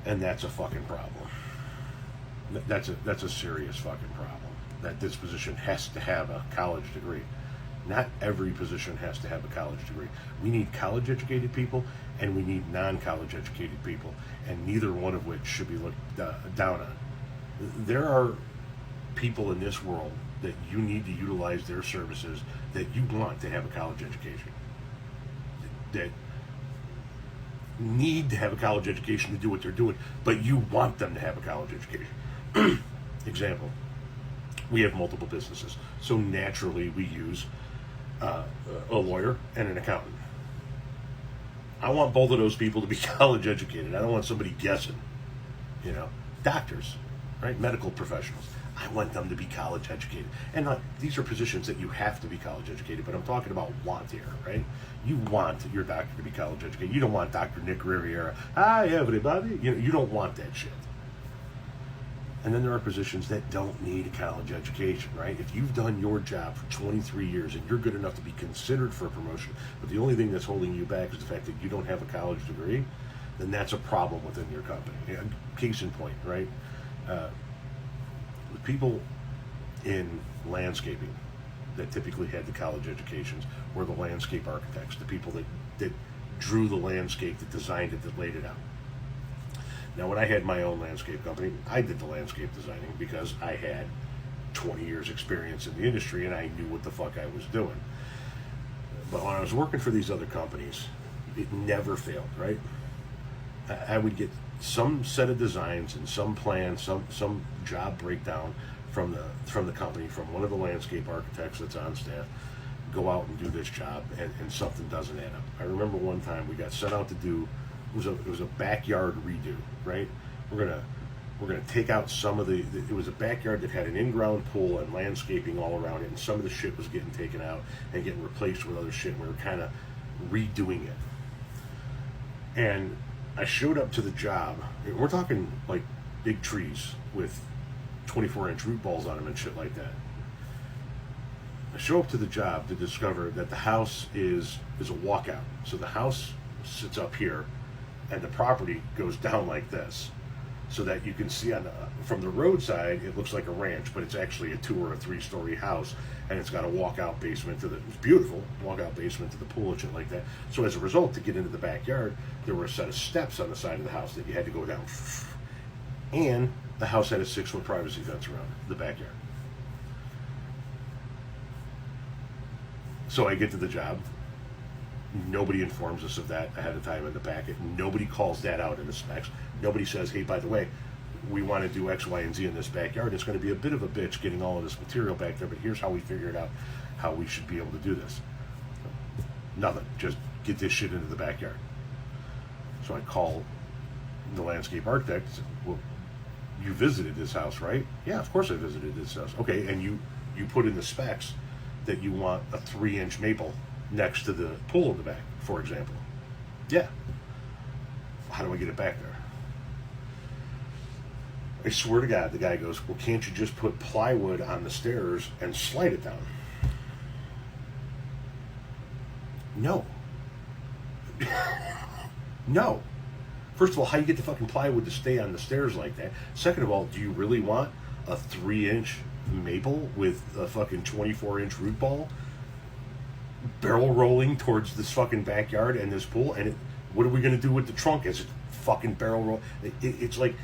And that's a fucking problem. That's a serious fucking problem. That this position has to have a college degree. Not every position has to have a college degree. We need college educated people and we need non-college educated people, and neither one of which should be looked down on. There are people in this world that you need to utilize their services that you want to have a college education, that need to have a college education to do what they're doing, but you want them to have a college education. Example, we have multiple businesses, so naturally we use a lawyer and an accountant. I want both of those people to be college educated. I don't want somebody guessing. Doctors, right? Medical professionals. I want them to be college educated. And these are positions that you have to be college educated, but I'm talking about want here, right? You want your doctor to be college educated. You don't want Dr. Nick Riviera. Hi, everybody. You don't want that shit. And then there are positions that don't need a college education, right? If you've done your job for 23 years and you're good enough to be considered for a promotion, but the only thing that's holding you back is the fact that you don't have a college degree, then that's a problem within your company. Case in point, right? The people in landscaping that typically had the college educations were the landscape architects, the people that drew the landscape, that designed it, that laid it out. Now, when I had my own landscape company, I did the landscape designing because I had 20 years experience in the industry and I knew what the fuck I was doing. But when I was working for these other companies, it never failed, right? I would get some set of designs and some plans, some job breakdown from the company, from one of the landscape architects that's on staff, go out and do this job, and something doesn't add up. I remember one time we got sent out to do, it was a backyard redo, right? We're gonna take out some of it was a backyard that had an in-ground pool and landscaping all around it, and some of the shit was getting taken out and getting replaced with other shit, and we were kind of redoing it. And I showed up to the job, we're talking like big trees with 24-inch root balls on them and shit like that. I show up to the job to discover that the house is a walkout. So the house sits up here and the property goes down like this, so that you can see from the roadside it looks like a ranch, but it's actually a 2 or a 3-story house, and it's got a walkout basement it's beautiful walkout basement to the pool and shit like that. So as a result, to get into the backyard, there were a set of steps on the side of the house that you had to go down, and the house had a 6-foot privacy fence around it, the backyard. So I get to the job. Nobody informs us of that ahead of time in the packet. Nobody calls that out in the specs. Nobody says, hey, by the way, we want to do X, Y, and Z in this backyard. It's going to be a bit of a bitch getting all of this material back there, but here's how we figured out how we should be able to do this. Nothing. Just get this shit into the backyard. So I call the landscape architect. Well, you visited this house, right? Yeah, of course I visited this house. Okay, and you put in the specs that you want a 3-inch maple next to the pool in the back, for example. Yeah. How do I get it back there? I swear to God, the guy goes, well, can't you just put plywood on the stairs and slide it down? No. No. First of all, how do you get the fucking plywood to stay on the stairs like that? Second of all, do you really want a 3-inch maple with a fucking 24-inch root ball barrel rolling towards this fucking backyard and this pool? And what are we going to do with the trunk as it fucking barrel roll? It's like,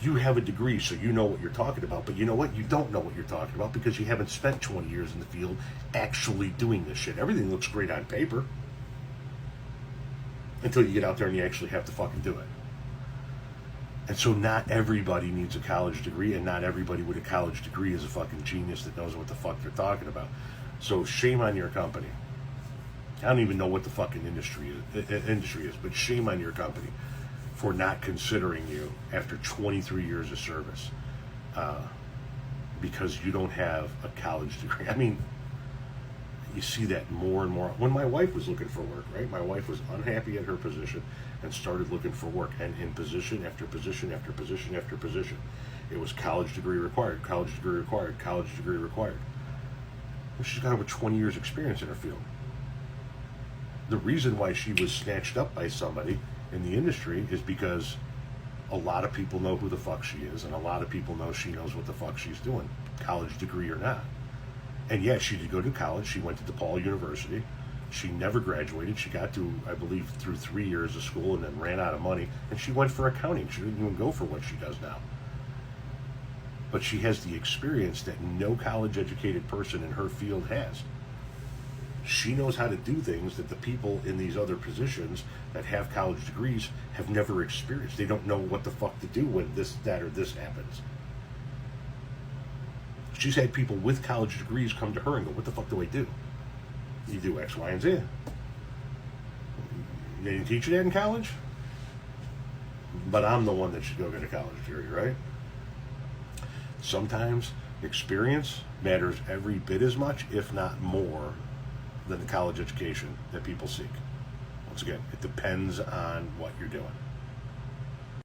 you have a degree, so you know what you're talking about, but you know what? You don't know what you're talking about because you haven't spent 20 years in the field actually doing this shit. Everything looks great on paper until you get out there and you actually have to fucking do it. And so not everybody needs a college degree, and not everybody with a college degree is a fucking genius that knows what the fuck they're talking about. So shame on your company. I don't even know what the fucking industry is, but shame on your company for not considering you after 23 years of service because you don't have a college degree. I mean, you see that more and more. When my wife was looking for work, right? My wife was unhappy at her position and started looking for work, and in position after position after position after position, it was college degree required, college degree required, college degree required. And she's got over 20 years experience in her field. The reason why she was snatched up by somebody in the industry is because a lot of people know who the fuck she is, and a lot of people know she knows what the fuck she's doing, college degree or not. And yes, she did go to college. She went to DePaul University. She never graduated. She got to, I believe, through 3 years of school and then ran out of money. And she went for accounting. She didn't even go for what she does now. But she has the experience that no college-educated person in her field has. She knows how to do things that the people in these other positions that have college degrees have never experienced. They don't know what the fuck to do when this, that, or this happens. She's had people with college degrees come to her and go, what the fuck do I do? You do X, Y, and Z. They didn't teach you that in college? But I'm the one that should go get a college degree, right? Sometimes experience matters every bit as much, if not more, than the college education that people seek. Once again, it depends on what you're doing.